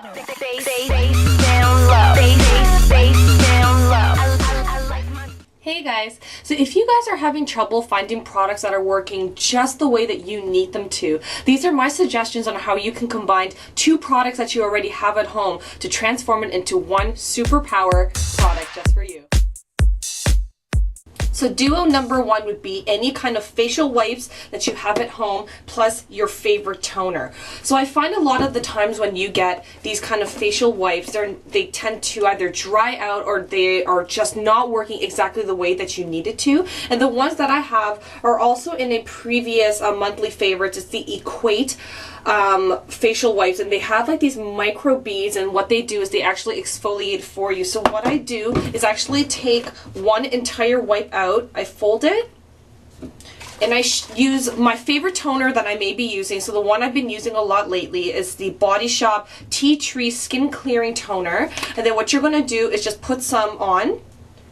Hey guys, so if you guys are having trouble finding products that are working just the way that you need them to, these are my suggestions on how you can combine two products that you already have at home to transform it into one superpower product just for you. So duo number one would be any kind of facial wipes that you have at home plus your favorite toner. So I find a lot of the times when you get these kind of facial wipes, they tend to either dry out or they are just not working exactly the way that you need it to. And the ones that I have are also in a previous monthly favorites. It's the Equate facial wipes, and they have like these micro beads, and what they do is they actually exfoliate for you. So what I do is actually take one entire wipe out, I fold it, and I use my favorite toner that I may be using. So the one I've been using a lot lately is the Body Shop Tea Tree Skin Clearing Toner. And then what you're going to do is just put some on,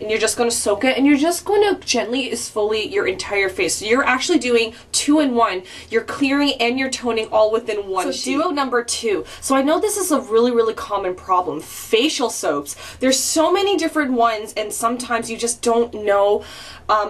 and you're just going to soak it, and you're just going to gently exfoliate your entire face. So you're actually doing 2-in-1. You're clearing and you're toning all within one sheet. Duo number two. So I know this is a really common problem. Facial soaps. There's so many different ones, and sometimes you just don't know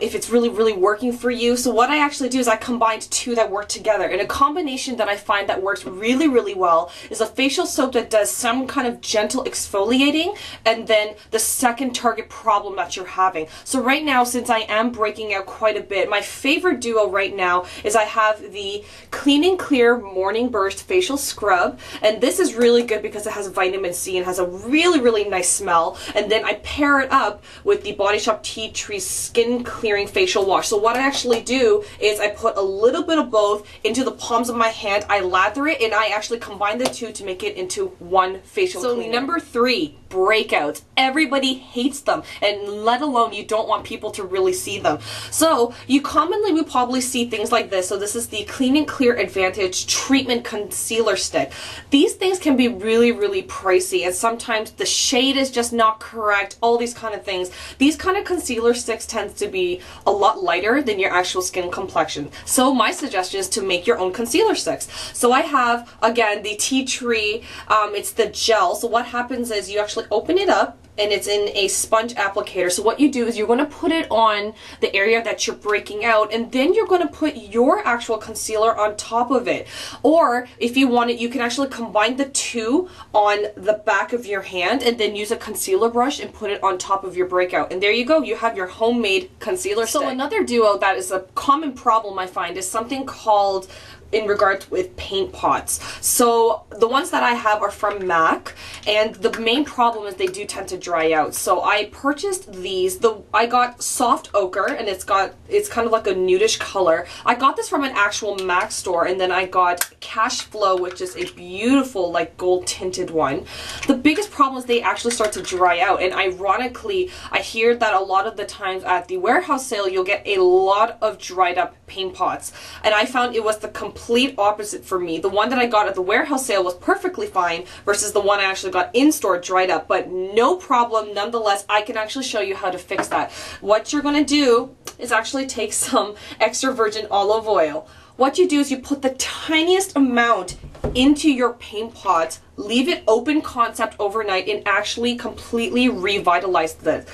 if it's really working for you. So what I actually do is I combined two that work together. And a combination that I find that works really well is a facial soap that does some kind of gentle exfoliating, and then the second target problem that you're having. So right now, since I am breaking out quite a bit, my favorite duo right now is I have the Clean and Clear Morning Burst Facial Scrub, and this is really good because it has vitamin C and has a really nice smell. And then I pair it up with the Body Shop Tea Tree Skin Clearing Facial Wash. So what I actually do is I put a little bit of both into the palms of my hand, I lather it, and I actually combine the two to make it into one facial cleaner. So number three, breakouts. Everybody hates them, and let alone you don't want people to really see them. So you commonly would probably see things like this. So this is the Clean and Clear Advantage Treatment Concealer Stick. These things can be really pricey, and sometimes the shade is just not correct, all these kind of things. These kind of concealer sticks tend to be a lot lighter than your actual skin complexion. So my suggestion is to make your own concealer sticks. So I have, again, the Tea Tree, it's the gel. So what happens is you actually open it up, and it's in a sponge applicator. So what you do is you're going to put it on the area that you're breaking out, and then you're going to put your actual concealer on top of it. Or if you want it, you can actually combine the two on the back of your hand and then use a concealer brush and put it on top of your breakout. And there you go, you have your homemade concealer stick. So another duo that is a common problem I find is something called in regards with paint pots. So the ones that I have are from MAC, and the main problem is they do tend to dry out. So I purchased these. I got soft ochre, and it's kind of like a nudish color. I got this from an actual MAC store, and then I got Cash Flow, which is a beautiful like gold tinted one. The biggest problem is they actually start to dry out, and ironically I hear that a lot of the times at the warehouse sale you'll get a lot of dried up paint pots, and I found it was the complete opposite for me. The one that I got at the warehouse sale was perfectly fine versus the one I actually got in store dried up, but no problem nonetheless. I can actually show you how to fix that. What you're going to do is actually take some extra virgin olive oil. What you do is you put the tiniest amount into your paint pot, leave it open concept overnight, and actually completely revitalized this.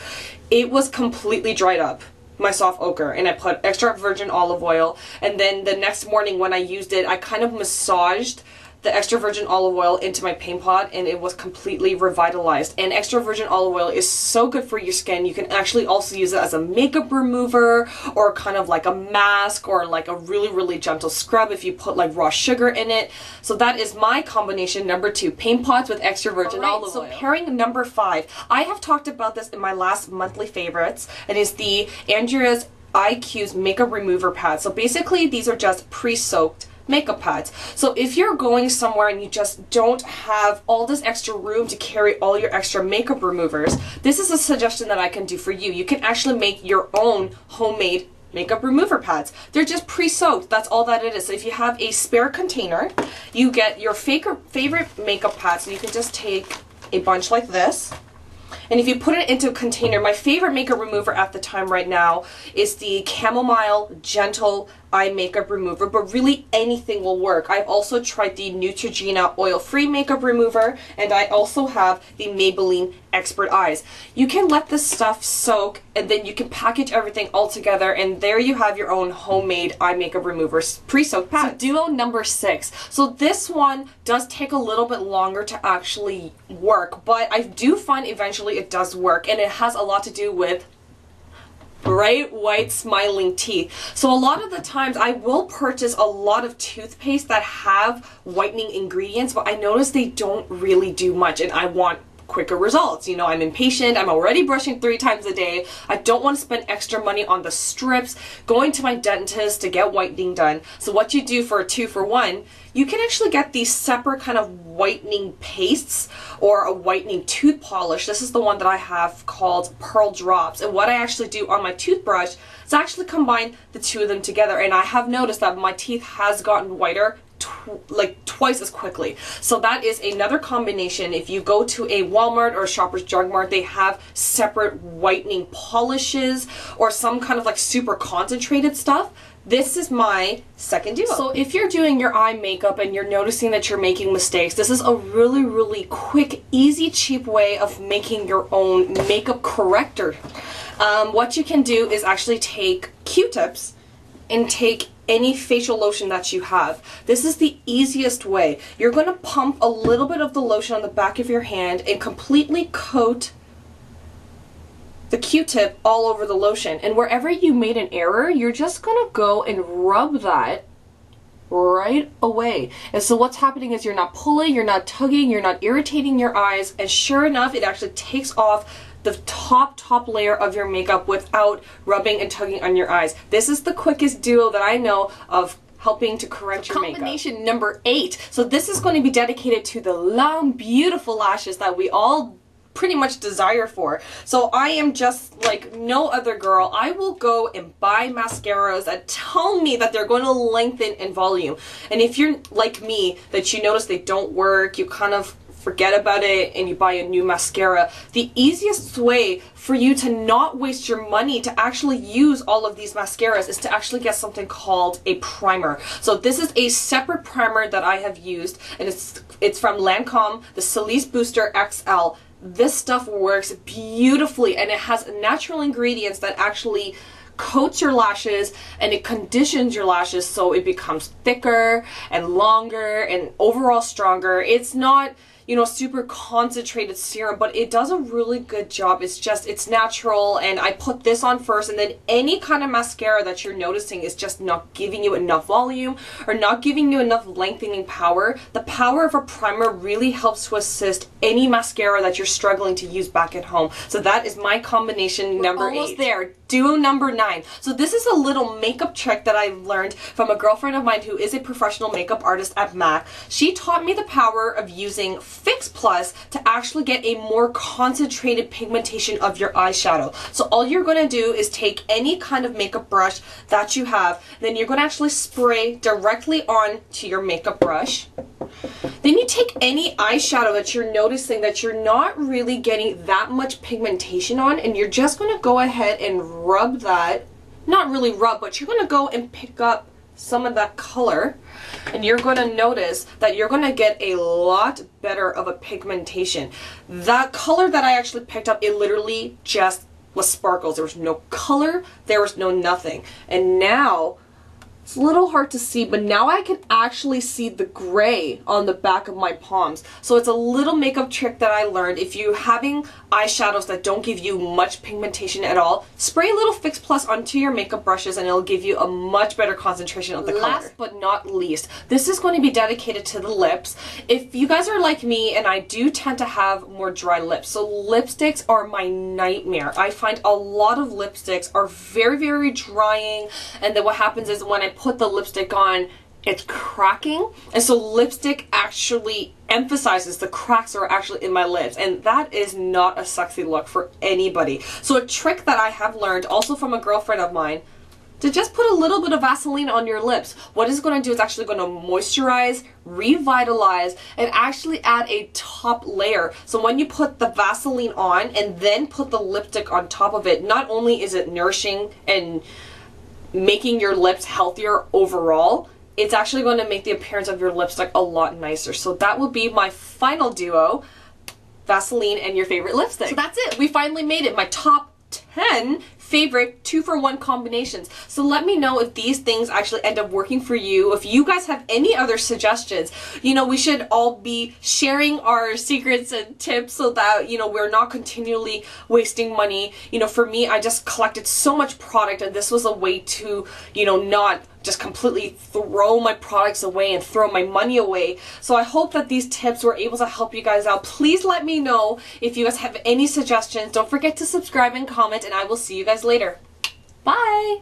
It was completely dried up, my soft ochre, and I put extra virgin olive oil, and then the next morning when I used it, I kind of massaged the extra virgin olive oil into my paint pot, and it was completely revitalized. And extra virgin olive oil is so good for your skin. You can actually also use it as a makeup remover, or kind of like a mask, or like a really gentle scrub if you put like raw sugar in it. So that is my combination number two, paint pots with extra virgin olive oil. So pairing number five, I have talked about this in my last monthly favorites, and is the Andrea's IQ's makeup remover pad. So basically these are just pre-soaked makeup pads. So if you're going somewhere and you just don't have all this extra room to carry all your extra makeup removers, this is a suggestion that I can do for you. You can actually make your own homemade makeup remover pads. They're just pre-soaked. That's all that it is. So if you have a spare container, you get your favorite makeup pads, and you can just take a bunch like this. And if you put it into a container, my favorite makeup remover at the time right now is the Chamomile Gentle eye makeup remover, but really anything will work. I've also tried the Neutrogena oil-free makeup remover, and I also have the Maybelline Expert Eyes. You can let this stuff soak, and then you can package everything all together, and there you have your own homemade eye makeup remover pre-soaked pad. So duo number 6. So this one does take a little bit longer to actually work, but I do find eventually it does work, and it has a lot to do with bright white smiling teeth. So a lot of the times I will purchase a lot of toothpaste that have whitening ingredients, but I notice they don't really do much, and I want quicker results. You know, I'm impatient. I'm already brushing 3 times a day. I don't want to spend extra money on the strips, going to my dentist to get whitening done. So what you do for a 2-for-1, you can actually get these separate kind of whitening pastes or a whitening tooth polish. This is the one that I have called Pearl Drops. And what I actually do on my toothbrush is actually combine the 2 of them together. And I have noticed that my teeth has gotten whiter like twice as quickly. So that is another combination. If you go to a Walmart or a Shoppers Drug Mart, they have separate whitening polishes or some kind of like super concentrated stuff. This is my second duo. So if you're doing your eye makeup and you're noticing that you're making mistakes, this is a really, really quick, easy, cheap way of making your own makeup corrector. What you can do is actually take Q-tips and take any facial lotion that you have. This is the easiest way. You're going to pump a little bit of the lotion on the back of your hand and completely coat the Q-tip all over the lotion. And wherever you made an error, you're just going to go and rub that right away. And so what's happening is you're not pulling, you're not tugging, you're not irritating your eyes, and sure enough, it actually takes off the top layer of your makeup without rubbing and tugging on your eyes. This is the quickest duo that I know of helping to correct your makeup. Combination number 8. So this is going to be dedicated to the long, beautiful lashes that we all pretty much desire for. So I am just like no other girl. I will go and buy mascaras that tell me that they're going to lengthen in volume. And if you're like me, that you notice they don't work, you kind of forget about it and you buy a new mascara, the easiest way for you to not waste your money to actually use all of these mascaras is to actually get something called a primer. So this is a separate primer that I have used, and it's from Lancome, the Silice Booster XL. This stuff works beautifully, and it has natural ingredients that actually coats your lashes and it conditions your lashes so it becomes thicker and longer and overall stronger. It's not, you know, super concentrated serum, but it does a really good job. It's natural, and I put this on first, and then any kind of mascara that you're noticing is just not giving you enough volume or not giving you enough lengthening power. The power of a primer really helps to assist any mascara that you're struggling to use back at home. So that is my combination number 8. Almost there. Duo number 9. So this is a little makeup trick that I learned from a girlfriend of mine who is a professional makeup artist at MAC. She taught me the power of using Fix Plus to actually get a more concentrated pigmentation of your eyeshadow. So all you're going to do is take any kind of makeup brush that you have, then you're going to actually spray directly on to your makeup brush. Then you take any eyeshadow that you're noticing that you're not really getting that much pigmentation on, and you're just going to go ahead and rub that. Not really rub, but you're going to go and pick up some of that color, and you're going to notice that you're going to get a lot better of a pigmentation. That color that I actually picked up, it literally just was sparkles. There was no color, there was no nothing. And now it's a little hard to see, but now I can actually see the gray on the back of my palms. So it's a little makeup trick that I learned. If you're having eyeshadows that don't give you much pigmentation at all, spray a little Fix Plus onto your makeup brushes and it'll give you a much better concentration of the color. Last but not least, this is going to be dedicated to the lips. If you guys are like me, and I do tend to have more dry lips, so lipsticks are my nightmare. I find a lot of lipsticks are very, very drying, and then what happens is when I put the lipstick on, it's cracking, and so lipstick actually emphasizes the cracks are actually in my lips, and that is not a sexy look for anybody. So a trick that I have learned also from a girlfriend of mine, to just put a little bit of Vaseline on your lips. What it's going to do is actually going to moisturize, revitalize, and actually add a top layer. So when you put the Vaseline on and then put the lipstick on top of it, not only is it nourishing and making your lips healthier overall, it's actually going to make the appearance of your lipstick a lot nicer. So that will be my final duo, Vaseline and your favorite lipstick. So that's it. We finally made it. My top 10 favorite 2-for-1 combinations. So let me know if these things actually end up working for you. If you guys have any other suggestions, you know, we should all be sharing our secrets and tips so that, you know, we're not continually wasting money. You know, for me, I just collected so much product, and this was a way to, you know, not just completely throw my products away and throw my money away. So I hope that these tips were able to help you guys out. Please let me know if you guys have any suggestions. Don't forget to subscribe and comment, and I will see you guys later. Bye!